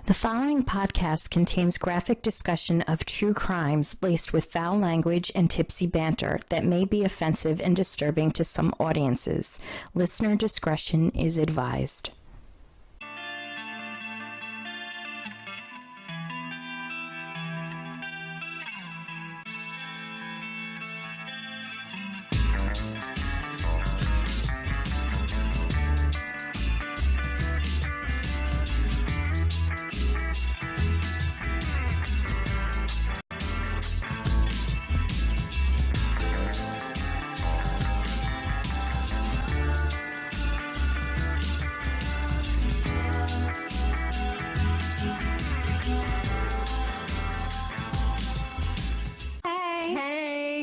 The following podcast contains graphic discussion of true crimes laced with foul language and tipsy banter that may be offensive and disturbing to some audiences. Listener discretion is advised.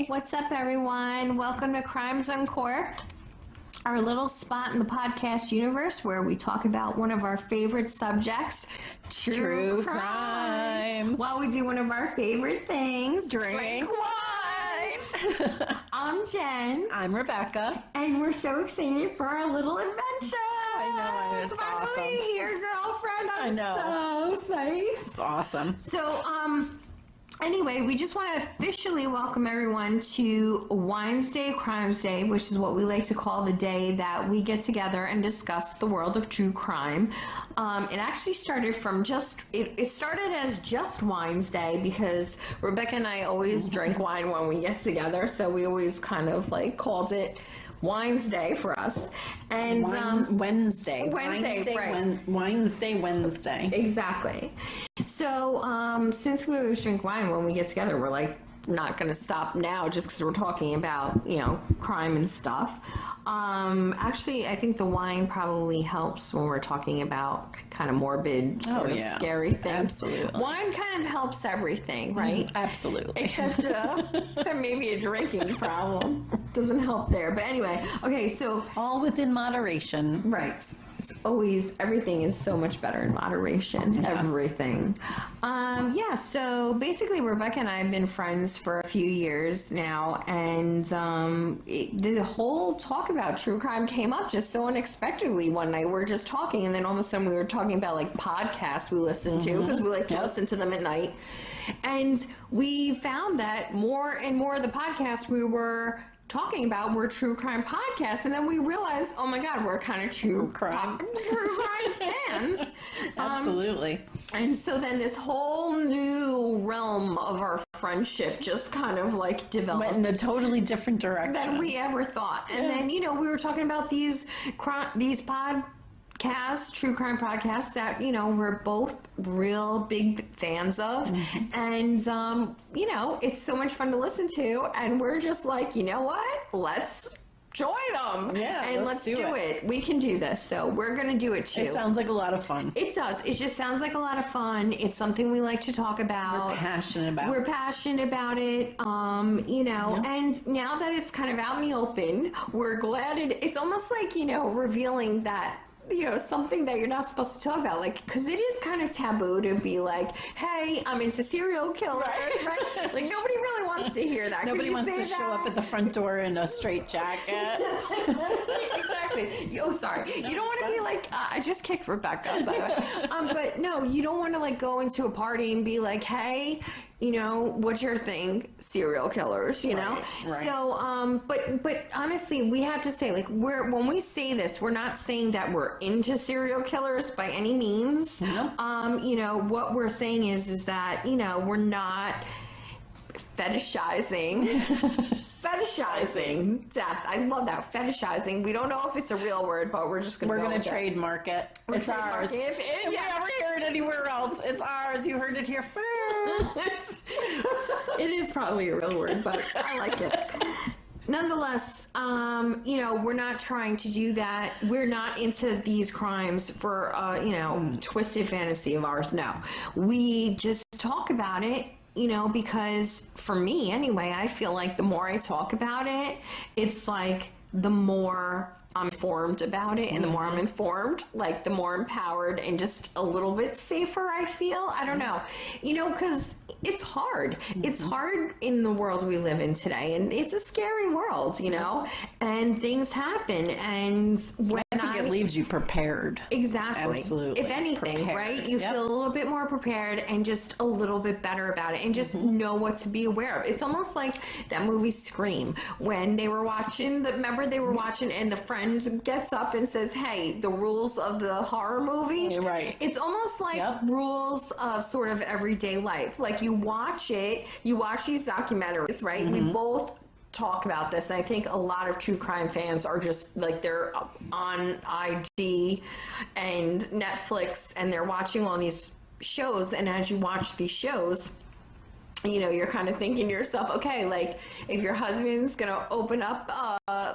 What's up, everyone? Welcome to Crimes Uncorked, our little spot in the podcast universe where we talk about one of our favorite subjects, true crime. While we do one of our favorite things, drink wine. I'm Jen. I'm Rebecca. And we're so excited for our little adventure. I know, it's awesome. Here, girlfriend. I'm so excited. It's awesome. So, anyway, we just want to officially welcome everyone to Wines Day, Crimes Day, which is what we like to call the day that we get together and discuss the world of true crime. It actually started from it started as just Wines Day because Rebecca and I always drink wine when we get together, so we always kind of like called it Wines Day for us. And Wednesday, right. Wednesday. Exactly. So since we always drink wine when we get together, we're like not going to stop now just because we're talking about, crime and stuff. Actually, I think the wine probably helps when we're talking about kind of morbid, sort of scary things. Absolutely. Wine kind of helps everything, right? Absolutely. Except maybe a drinking problem. Doesn't help there. But anyway, okay, so... all within moderation. Right. It's always, everything is so much better in moderation. Yes. Everything. So basically Rebecca and I have been friends for a few years now, and the whole talk about true crime came up just so unexpectedly one night. We're just talking, and then all of a sudden we were talking about like podcasts we listen to, because we like to listen to them at night. And we found that more and more of the podcasts we were talking about were true crime podcasts, and then we realized, oh my god, we're kind of true crime fans. Absolutely. And so then this whole new realm of our friendship just kind of like developed, went in a totally different direction than we ever thought. And then we were talking about these podcasts, true crime podcasts that we're both real big fans of, and it's so much fun to listen to, and we're just like, you know what, let's join them, and let's do it. We can do this, so we're gonna do it too. It sounds like a lot of fun. It does. It just sounds like a lot of fun. It's something we like to talk about. We're passionate about it. And now that it's kind of out in the open, we're glad it's almost like revealing that something that you're not supposed to talk about, like, because it is kind of taboo to be like, hey, I'm into serial killers, right? Like, nobody really wants to hear that. Nobody wants to show up at the front door in a straight jacket. Exactly. Oh, sorry. You don't want to be like, I just kicked Rebecca, by the way. But no, you don't want to like go into a party and be like, hey, what's your thing? Serial killers, Right. So, but honestly, we have to say, like, when we say this, we're not saying that we're into serial killers by any means. No. What we're saying is that, we're not fetishizing death. I love that, fetishizing. We don't know if it's a real word, but we're just gonna trademark it. It's ours. If you ever hear it anywhere else, it's ours. You heard it here first. It is probably a real word, but I like it. Nonetheless, we're not trying to do that. We're not into these crimes for twisted fantasy of ours. No, we just talk about it. Because for me anyway, I feel like the more I talk about it, it's like the more I'm informed about it, and the more I'm informed, like the more empowered and just a little bit safer I feel. I don't know, because it's hard. It's hard in the world we live in today, and it's a scary world, and things happen. And when I think it leaves you prepared. Exactly. Absolutely. If anything, prepared. right? You feel a little bit more prepared and just a little bit better about it and just know what to be aware of. It's almost like that movie Scream when they were watching, remember they were watching and the friend gets up and says, hey, the rules of the horror movie. Right. It's almost like rules of sort of everyday life. Like you watch it, you watch these documentaries, right? We both talk about this. And I think a lot of true crime fans are just like they're on ID and Netflix and they're watching all these shows, and as you watch these shows, you're kind of thinking to yourself, okay, like if your husband's gonna open up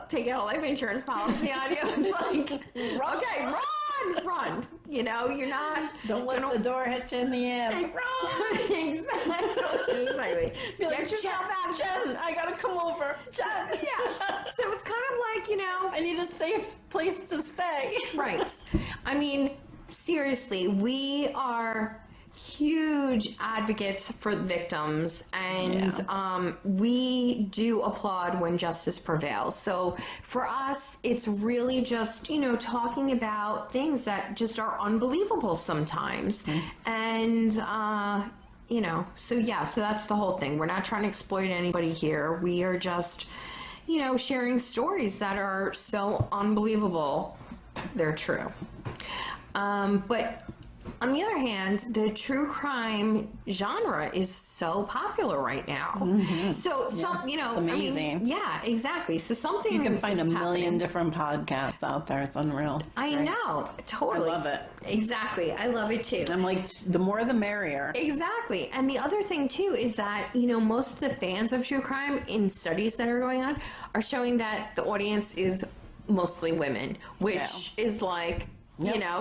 take out a life insurance policy on you, it's like okay, run. You're not Don't let the door hit you in the ass. Run. Exactly. Get yourself out, Jen. I gotta come over, Jen. Yes. So it's kind of like I need a safe place to stay. Right. I mean, seriously, we are huge advocates for victims, and we do applaud when justice prevails. So for us, it's really just talking about things that just are unbelievable sometimes, and so that's the whole thing. We're not trying to exploit anybody here. We are just sharing stories that are so unbelievable they're true. But on the other hand, the true crime genre is so popular right now. So it's amazing. Exactly. So something You can find a million happening. different podcasts out there. It's unreal. It's I great. know, totally. I love it. Exactly. I love it too. I'm like, the more the merrier. Exactly. And the other thing too is that, most of the fans of true crime in studies that are going on are showing that the audience is mostly women, which is like,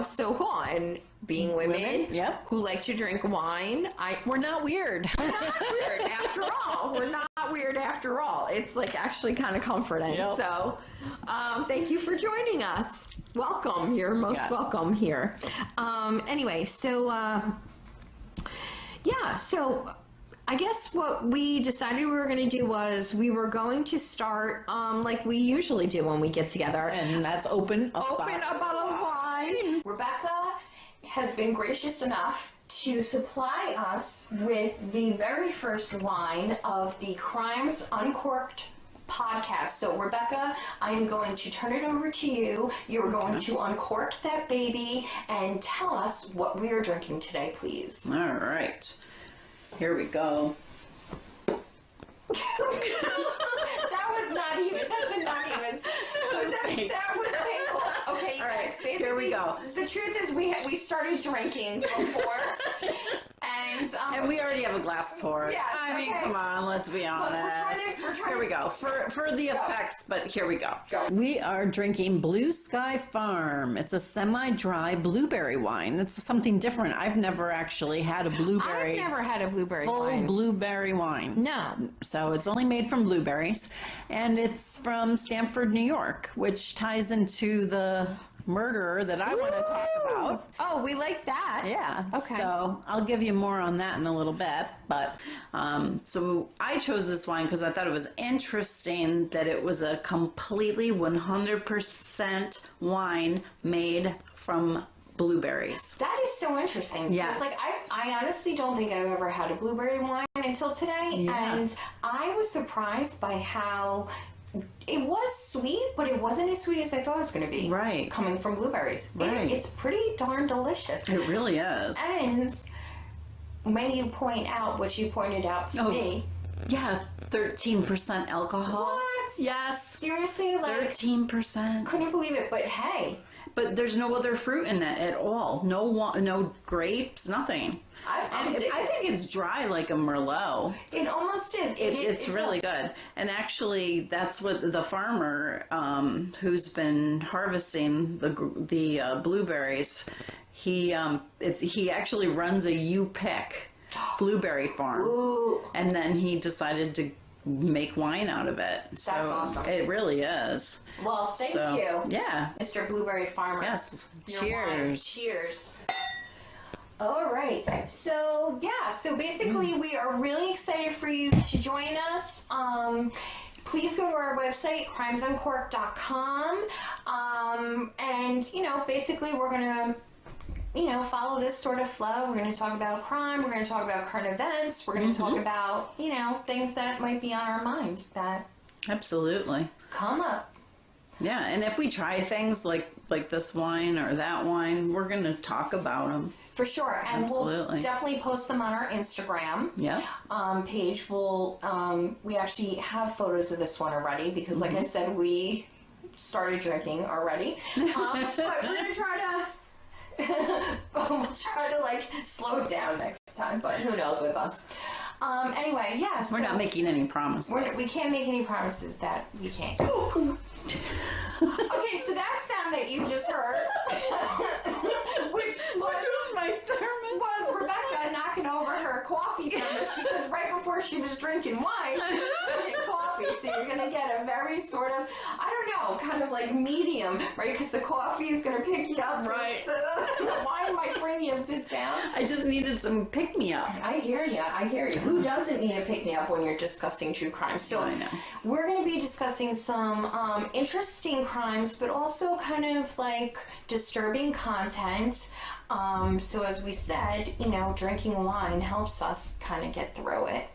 so cool. And being women who like to drink wine, We're not weird. we're not weird after all. We're not weird after all. It's like actually kind of comforting. Yep. So thank you for joining us. Welcome. You're most welcome here. Anyway, so so I guess what we decided we were going to do was we were going to start like we usually do when we get together. And that's open a bottle of wine. Rebecca has been gracious enough to supply us with the very first wine of the Crimes Uncorked podcast. So Rebecca, I am going to turn it over to you. You're going to uncork that baby and tell us what we are drinking today, please. All right. Here we go. That was not even, that's a not even, that was painful. Okay, you guys, basically, here we go. The truth is we started drinking before, and we already have a glass pour. Yes, I mean, okay. come on, let's be honest. We're trying Here we to go. For the effects, but here we go. Go. We are drinking Blue Sky Farm. It's a semi-dry blueberry wine. It's something different. I've never actually had a blueberry. I've never had a blueberry full wine. blueberry wine. No. So it's only made from blueberries, and it's from Stamford, New York, which ties into the murder that I want to talk about. Oh, we like that. Yeah. Okay. So I'll give you more on that in a little bit. But so I chose this wine because I thought it was interesting that it was a completely 100% wine made from blueberries. That is so interesting. Yes. Because, like, I honestly don't think I've ever had a blueberry wine until today. Yeah. And I was surprised by how it was sweet, but it wasn't as sweet as I thought it was going to be. Right. Coming from blueberries. Right. It's pretty darn delicious. It really is. And when you point out what you pointed out to me. Yeah, 13% alcohol. What? Yes. Seriously? Like, 13%. couldn't believe it, but hey. But there's no other fruit in it at all. No grapes, nothing. I think it's dry like a Merlot. It almost is. It's really good. And actually, that's what the farmer who's been harvesting the blueberries, he actually runs a you pick blueberry farm. Ooh. And then he decided to make wine out of it. That's so awesome. It really is. Well, thank So, you. Yeah. Mr. Blueberry Farmer. Yes. Your Cheers. wine. Cheers. All right. So, yeah. So, basically, we are really excited for you to join us. Please go to our website, crimesuncorked.com. And, basically, we're going to follow this sort of flow. We're going to talk about crime. We're going to talk about current events. We're going to talk about, things that might be on our minds that Absolutely. come up. Yeah, and if we try things like this wine or that wine, we're going to talk about them. For sure. And Absolutely. we'll definitely post them on our Instagram Yeah. page. We actually have photos of this one already because, like I said, we started drinking already. But we're going to try to... we'll try to slow it down next time, but who knows with us. Anyway, yeah. We're not making any promises. We can't make any promises that we can't. Okay, so that sound that you just heard, which was my thermos? was Rebecca knocking over her coffee thermos because right before she was drinking wine, she was drinking coffee. So you're going to get a very sort of, I don't know, kind of like medium, right? Because the coffee is going to pick you up. Right. The wine might bring you a bit down. I just needed some pick-me-up. I hear you. Who doesn't need a pick-me-up when you're discussing true crime? So I know. we're going to be discussing some interesting crimes, but also kind of like disturbing content. So as we said, drinking wine helps us kind of get through it.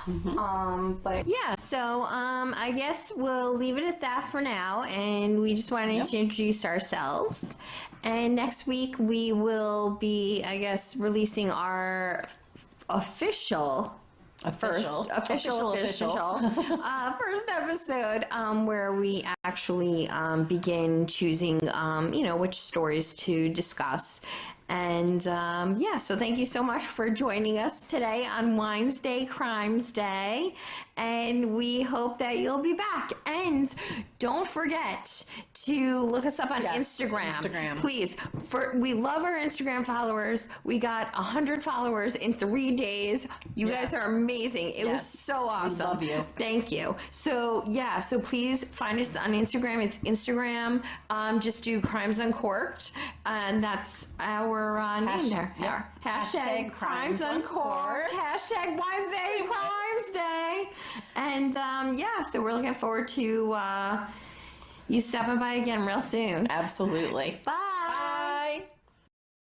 But yeah, so I guess we'll leave it at that for now, and we just wanted to introduce ourselves. And next week we will be, I guess, releasing our official first episode where we actually begin choosing which stories to discuss. And so thank you so much for joining us today on Wine's Day, Crimes Day, and we hope that you'll be back. And don't forget to look us up on Instagram. Please. We love our Instagram followers. We got 100 followers in 3 days. You guys are amazing. It was so awesome. We love you. Thank you. So so please find us on Instagram. It's Instagram. Just do Crimes Uncorked, and that's our name there. Hashtag Crimes Uncorked. Hashtag Wednesday Crimes Day. And so we're looking forward to you stopping by again real soon. Absolutely. Bye.